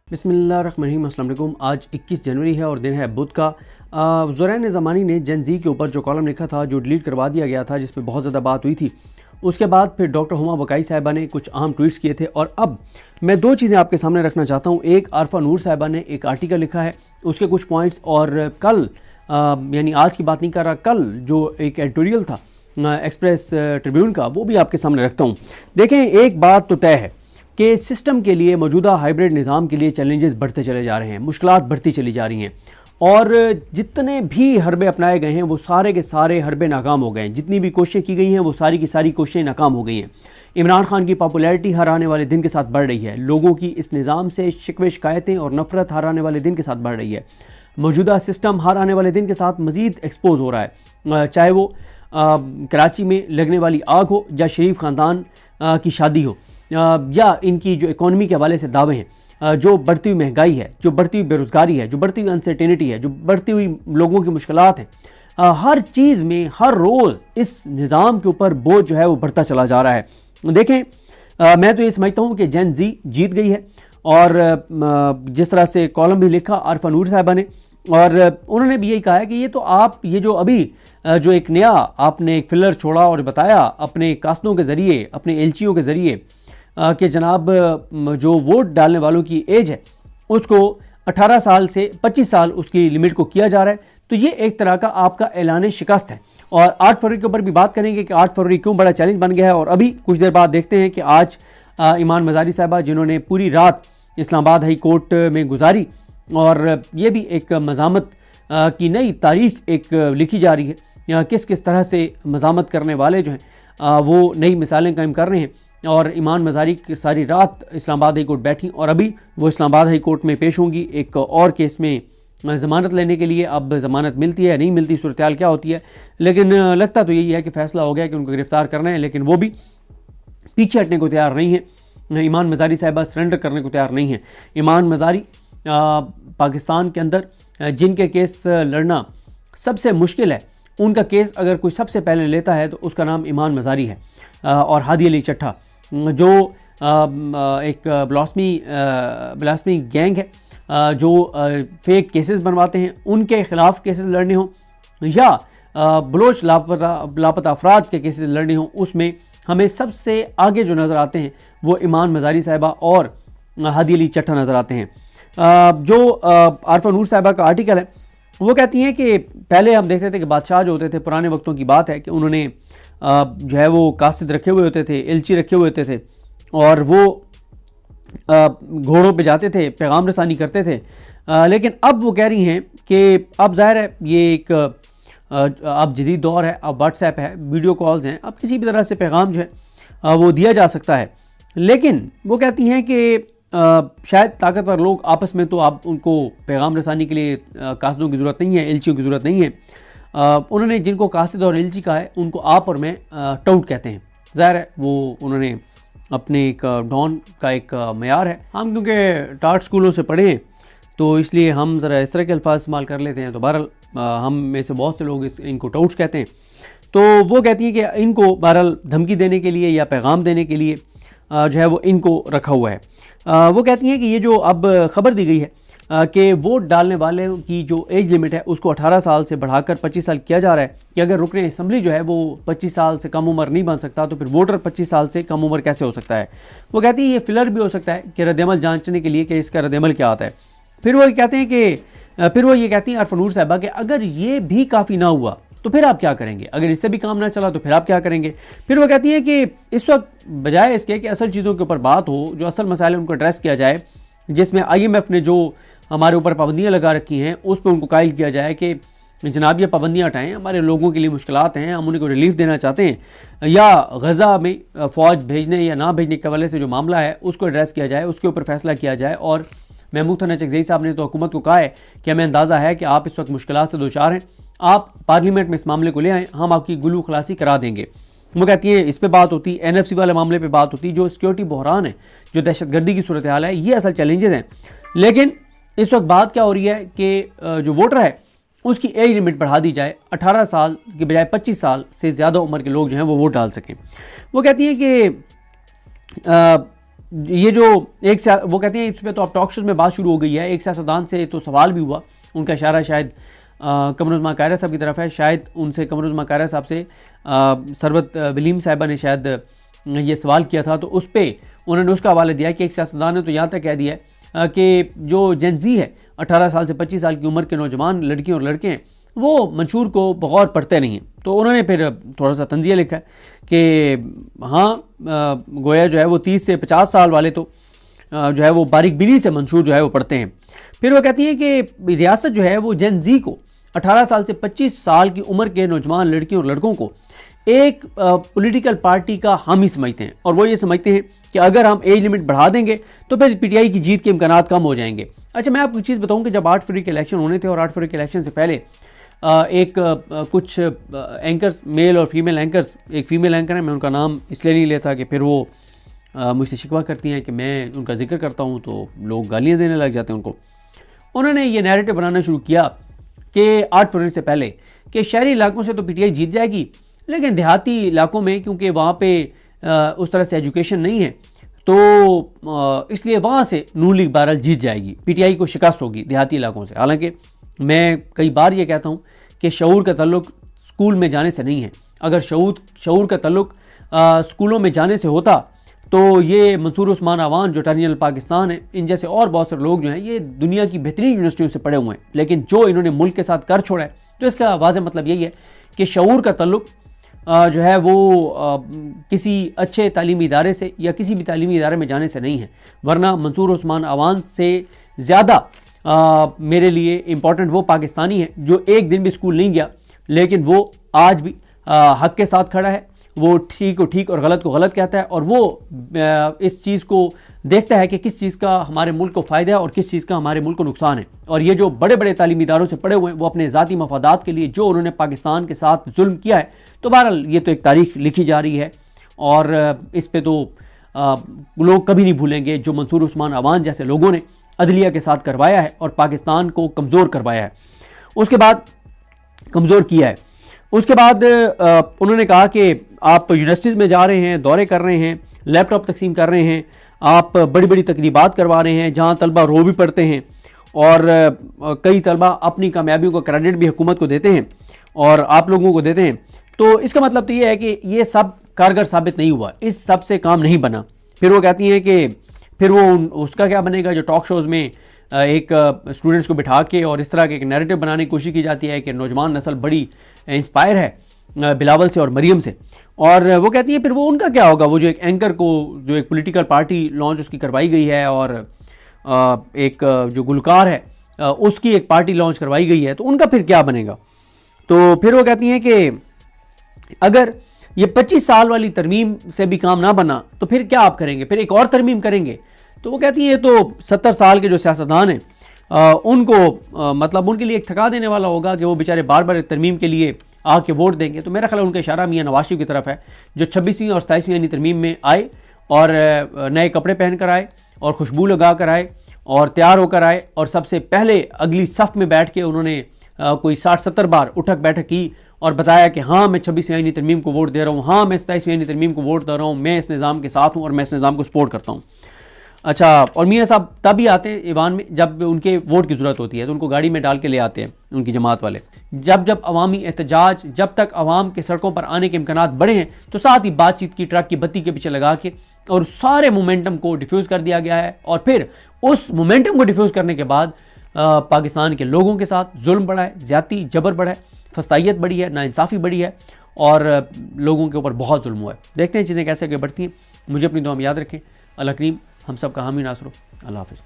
बिस्मिल्लाहिर्रहमानिर्रहीम। अस्सलाम वालेकुम। आज 21 जनवरी है और दिन है बुध का। ज़ुरैन ज़मानी ने जेन ज़ी के ऊपर जो कॉलम लिखा था, जो डिलीट करवा दिया गया था, जिस पे बहुत ज़्यादा बात हुई थी, उसके बाद फिर डॉक्टर हुमा बकाई साहिबा ने कुछ अहम ट्वीट्स किए थे। और अब मैं दो चीज़ें आपके सामने रखना चाहता हूँ। एक, आरफा नूर साहिबा ने एक आर्टिकल लिखा है, उसके कुछ पॉइंट्स, और कल यानी आज की बात नहीं कर रहा, कल जो एक एडिटोरियल था एक्सप्रेस ट्रिब्यून का, वो भी आपके सामने रखता हूँ। देखें, एक बात तो तय है कि सिस्टम के लिए, मौजूदा हाइब्रिड निज़ाम के लिए चैलेंजेस बढ़ते चले जा रहे हैं, मुश्किलात बढ़ती चली जा रही हैं, और जितने भी हरबे अपनाए गए हैं वो सारे के सारे हरबे नाकाम हो गए हैं। जितनी भी कोशिशें की गई हैं वो सारी की सारी कोशिशें नाकाम हो गई हैं। इमरान खान की पॉपुलैरिटी हर आने वाले दिन के साथ बढ़ रही है। लोगों की इस निज़ाम से शिकवे शिकायतें और नफरत हर आने वाले दिन के साथ बढ़ रही है। मौजूदा सिस्टम हर आने वाले दिन के साथ मज़ीद एक्सपोज हो रहा है, चाहे वो कराची में लगने वाली आग हो, या शरीफ ख़ानदान की शादी हो, या इनकी जो इकॉनमी के हवाले से दावे हैं, जो बढ़ती हुई महंगाई है, जो बढ़ती हुई बेरोज़गारी है, जो बढ़ती हुई अनसर्टेनिटी है, जो बढ़ती हुई लोगों की मुश्किलात हैं, हर चीज़ में हर रोज़ इस निज़ाम के ऊपर बोझ जो है वो बढ़ता चला जा रहा है। देखें, मैं तो ये समझता हूँ कि जेन ज़ी जीत गई है। और जिस तरह से कॉलम भी लिखा आरफा नूर साहिबा ने, और उन्होंने भी यही कहा है कि ये तो आप, ये जो अभी जो एक नया आपने एक फिलर छोड़ा और बताया अपने कास्तों के ज़रिए, अपने एलचियों के ज़रिए, कि जनाब जो वोट डालने वालों की एज है उसको 18 साल से 25 साल उसकी लिमिट को किया जा रहा है, तो ये एक तरह का आपका ऐलान शिकस्त है। और 8 फरवरी के ऊपर भी बात करेंगे कि 8 फरवरी क्यों बड़ा चैलेंज बन गया है। और अभी कुछ देर बाद देखते हैं कि आज ईमान मज़ारी साहिबा, जिन्होंने पूरी रात इस्लामाबाद हाई कोर्ट में गुजारी, और ये भी एक मज़ामत की नई तारीख एक लिखी जा रही है, किस किस तरह से मज़ामत करने वाले जो हैं वो नई मिसालें कायम कर रहे हैं। और ईमान मज़ारी सारी रात इस्लामाबाद हाई कोर्ट बैठी, और अभी वो इस्लामाबाद हाई कोर्ट में पेश होंगी एक और केस में ज़मानत लेने के लिए। अब ज़मानत मिलती है नहीं मिलती, सूरत हाल क्या होती है, लेकिन लगता तो यही है कि फ़ैसला हो गया कि उनको गिरफ़्तार करना है, लेकिन वो भी पीछे हटने को तैयार नहीं है। ईमान मज़ारी साहिबा सरेंडर करने को तैयार नहीं है। ईमान मज़ारी पाकिस्तान के अंदर जिनके केस लड़ना सबसे मुश्किल है, उनका केस अगर कोई सबसे पहले लेता है तो उसका नाम ईमान मज़ारी है। और हादी अली चट्ठा, जो एक ब्लास्मी गैंग है, जो फेक केसेस बनवाते हैं, उनके ख़िलाफ़ केसेस लड़ने हों, या बलोच लापता अफराद के केसेस लड़ने हों, उसमें हमें सबसे आगे जो नज़र आते हैं वो ईमान मज़ारी साहिबा और हादी अली चट्ठा नज़र आते हैं। जो आरफा नूर साहिबा का आर्टिकल है, वो कहती हैं कि पहले हम देखते थे कि बादशाह जो होते थे, पुराने वक्तों की बात है कि उन्होंने जो है वो कासिद रखे हुए होते थे, एलची रखे हुए होते थे, और वो घोड़ों पे जाते थे, पैगाम रसानी करते थे। लेकिन अब वो कह रही हैं कि अब ज़ाहिर है ये एक अब जदीद दौर है, अब व्हाट्सएप है, वीडियो कॉल्स हैं, अब किसी भी तरह से पैगाम जो है वो दिया जा सकता है। लेकिन वो कहती हैं कि शायद ताकतवर लोग आपस में, तो आप उनको पैगाम रसानी के लिए कासिदों की ज़रूरत नहीं है, एलचियों की ज़रूरत नहीं है। उन्होंने जिनको कासिद और एलची कहा है उनको आप और मैं टाउट कहते हैं। ज़ाहिर है वो उन्होंने अपने एक डॉन का एक मयार है। हम क्योंकि टाट स्कूलों से पढ़े हैं तो इसलिए हम ज़रा इस तरह के अल्फाज इस्तेमाल कर लेते हैं, तो बहरहाल हम में से बहुत से लोग इनको टाउट्स कहते हैं। तो वो कहती हैं कि इनको बहरहाल धमकी देने के लिए या पैगाम देने के लिए जो है वो इनको रखा हुआ है। वो कहती हैं कि ये जो अब ख़बर दी गई है कि वोट डालने वाले की जो एज लिमिट है उसको 18 साल से बढ़ाकर 25 साल किया जा रहा है, कि अगर रुकने असम्बली जो है वो 25 साल से कम उम्र नहीं बन सकता, तो फिर वोटर 25 साल से कम उम्र कैसे हो सकता है। वो कहती है ये फिलर भी हो सकता है कि रद्दमल जांचने के लिए कि इसका रद्दमल क्या आता है। फिर वो कहते हैं कि फिर वो ये कहती हैं आरफा नूर साहिबा कि अगर ये भी काफ़ी ना हुआ तो फिर आप क्या करेंगे, अगर इससे भी काम ना चला तो फिर आप क्या करेंगे। फिर वो कहती हैं कि इस वक्त बजाय इसके कि असल चीज़ों के ऊपर बात हो, जो असल मसाइल उनको एड्रेस किया जाए, जिसमें IMF ने जो हमारे ऊपर पाबंदियां लगा रखी हैं उस पर उनको कायल किया जाए कि जनाब ये पाबंदियां हटाएं, हमारे लोगों के लिए मुश्किलात हैं, हम उनको रिलीफ देना चाहते हैं, या गज़ा में फ़ौज भेजने या ना भेजने के हवाले से जो मामला है उसको एड्रेस किया जाए, उसके ऊपर फैसला किया जाए। और महमूद हसन चकज़ई साहब ने तो हुकूमत को कहा है कि हमें अंदाज़ा है कि आप इस वक्त मुश्किलात से दो चार हैं, आप पार्लियामेंट में इस मामले को ले आएँ, हम आपकी गुलू खलासी करा देंगे। वो कहती है इस पे बात होती, NFC वाले मामले पे बात होती, जो सिक्योरिटी बहरान है, जो दहशतगर्दी की सूरत हाल है, ये असल चैलेंजेस हैं। लेकिन इस वक्त बात क्या हो रही है कि जो वोटर है उसकी एज लिमिट बढ़ा दी जाए, 18 साल के बजाय 25 साल से ज़्यादा उम्र के लोग जो हैं वो वोट डाल सकें। वो कहती हैं कि ये जो वो कहते हैं इस पर तो अब टॉक शोज में बात शुरू हो गई है। एक सियासतदान से तो सवाल भी हुआ, उनका इशारा शायद कमरुज़्ज़मान कायरा साहब की तरफ है, शायद उनसे कमरुज़्ज़मान कायरा साहब से सरवत वलीम साहिबा ने शायद ये सवाल किया था, तो उस पर उन्होंने उसका हवाला दिया कि एक सियासतदान ने तो यहाँ तक कह दिया है कि जो जेनजी है 18 साल से 25 साल की उम्र के नौजवान लड़कियाँ और लड़के हैं वो मंशूर को बगौर पढ़ते नहीं हैं। तो उन्होंने फिर थोड़ा सा तंजिया लिखा है कि हाँ गोया जो है वो 30 से 50 साल वाले तो जो है वो बारीक बिली से मंशूर जो है वो पढ़ते हैं। फिर वो कहती है कि रियासत जो है वो जेन जी को 18 साल से 25 साल की उम्र के नौजवान लड़कियों और लड़कों को एक पॉलिटिकल पार्टी का हामी समझते हैं, और वो ये समझते हैं कि अगर हम एज लिमिट बढ़ा देंगे तो फिर पीटीआई की जीत के इम्कानात कम हो जाएंगे। अच्छा, मैं आपको एक चीज़ बताऊं कि जब 8 फरवरी के इलेक्शन होने थे और 8 फरवरी के इलेक्शन से पहले कुछ एंकर्स, मेल और फीमेल एंकर्स, एक फीमेल एंकर है, मैं उनका नाम इसलिए नहीं लेता कि फिर वो मुझसे शिकवा करती हैं कि मैं उनका जिक्र करता हूं तो लोग गालियां देने लग जाते हैं उनको। उन्होंने ये नैरेटिव बनाना शुरू किया कि 8 फरवरी से पहले कि शहरी इलाकों से तो पीटीआई जीत जाएगी, लेकिन देहाती इलाकों में क्योंकि वहाँ पे उस तरह से एजुकेशन नहीं है तो इसलिए वहाँ से नून लीग बहरहाल जीत जाएगी, पीटीआई को शिकस्त होगी देहाती इलाकों से। हालांकि मैं कई बार ये कहता हूँ कि शऊर का तल्लुक स्कूल में जाने से नहीं है। अगर शऊर का तल्लुक स्कूलों में जाने से होता तो ये मंसूर उस्मान अवान जो अटॉर्नी जनरल पाकिस्तान है, इन जैसे और बहुत सारे लोग जो हैं ये दुनिया की बेहतरीन यूनिवर्सिटियों से पढ़े हुए हैं, लेकिन जो इन्होंने मुल्क के साथ कर छोड़ा है, तो इसका वाज़ेह मतलब यही है कि शऊर का तल्लुक जो है वो किसी अच्छे तालीमी इदारे से या किसी भी तालीमी इदारे में जाने से नहीं है। वरना मंसूर उस्मान अवान से ज़्यादा मेरे लिए इम्पॉर्टेंट वो पाकिस्तानी है जो एक दिन भी स्कूल नहीं गया, लेकिन वो आज भी हक के साथ खड़ा है, वो ठीक को ठीक और गलत को गलत कहता है, और वो इस चीज़ को देखता है कि किस चीज़ का हमारे मुल्क को फ़ायदा है और किस चीज़ का हमारे मुल्क को नुकसान है। और ये जो बड़े बड़े तालीमी इदारों से पढ़े हुए हैं वो अपने ज़ाती मफादात के लिए जो उन्होंने पाकिस्तान के साथ जुल्म किया है, तो बहरहाल ये तो एक तारीख लिखी जा रही है और इस पर तो लोग कभी नहीं भूलेंगे जो मंसूर उस्मान अवान जैसे लोगों ने अदलिया के साथ करवाया है और पाकिस्तान को कमज़ोर करवाया है, उसके बाद कमज़ोर किया है। उसके बाद उन्होंने कहा कि आप यूनिवर्सिटीज़ में जा रहे हैं, दौरे कर रहे हैं, लैपटॉप तकसीम कर रहे हैं, आप बड़ी बड़ी तकरीबात करवा रहे हैं जहां तलबा रो भी पढ़ते हैं, और कई तलबा अपनी कामयाबियों का क्रेडिट भी हुकूमत को देते हैं और आप लोगों को देते हैं। तो इसका मतलब तो ये है कि ये सब कारगर साबित नहीं हुआ, इस सब से काम नहीं बना। फिर वो कहती हैं कि फिर वो उसका क्या बनेगा जो टॉक शोज़ में एक स्टूडेंट्स को बिठा के और इस तरह के एक नैरेटिव बनाने की कोशिश की जाती है कि नौजवान नस्ल बड़ी इंस्पायर है बिलावल से और मरियम से, और वो कहती है फिर वो उनका क्या होगा, वो जो एक एंकर को जो एक पॉलिटिकल पार्टी लॉन्च उसकी करवाई गई है और एक जो गुलकार है उसकी एक पार्टी लॉन्च करवाई गई है, तो उनका फिर क्या बनेगा। तो फिर वो कहती हैं कि अगर ये 25 साल वाली तरमीम से भी काम ना बना तो फिर क्या आप करेंगे, फिर एक और तरमीम करेंगे। तो वो कहती है तो 70 साल के जो सियासतदान हैं उनको मतलब उनके लिए एक थका देने वाला होगा कि वो बेचारे बार बार तरमीम के लिए आके वोट देंगे। तो मेरा ख्याल उनका इशारा मियां नवाज शरीफ की तरफ है जो 26वीं और 27वीं यानी तरमीम में आए और नए कपड़े पहन कर आए और खुशबू लगा कर आए और तैयार होकर आए और सबसे पहले अगली सफ़ में बैठ के उन्होंने कोई 60-70 बार उठक बैठक की और बताया कि हाँ मैं 26वीं आईनी तरमीम को वोट दे रहा हूँ, हाँ मैं 27वीं आईनी तरमीम को वोट दे रहा हूँ, मैं इस निज़ाम के साथ हूँ और मैं इस निज़ाम को सपोर्ट करता हूँ। अच्छा, और मियाँ साहब तभी आते हैं ईवान में जब उनके वोट की ज़रूरत होती है, तो उनको गाड़ी में डाल के ले आते हैं उनकी जमात वाले। जब अवामी एहतजाज, जब तक अवाम के सड़कों पर आने के इम्कानात बढ़े हैं तो साथ ही बातचीत की ट्रक की बत्ती के पीछे लगा के और सारे मोमेंटम को डिफ्यूज़ कर दिया गया है। और फिर उस मोमेंटम को डिफ्यूज़ करने के बाद पाकिस्तान के लोगों के साथ जुल्म बढ़ा है, ज़्यादती जबर बढ़ा है, फस्तायत बढ़ी है, नाइंसाफ़ी बढ़ी है और लोगों के ऊपर बहुत जुल्म हुआ है। देखते हैं चीज़ें कैसे आगे बढ़ती हैं। मुझे अपनी दुआ में याद रखें। अल्लाह करीम हम सब का हामी नासरो। अल्लाह हाफ़िज़।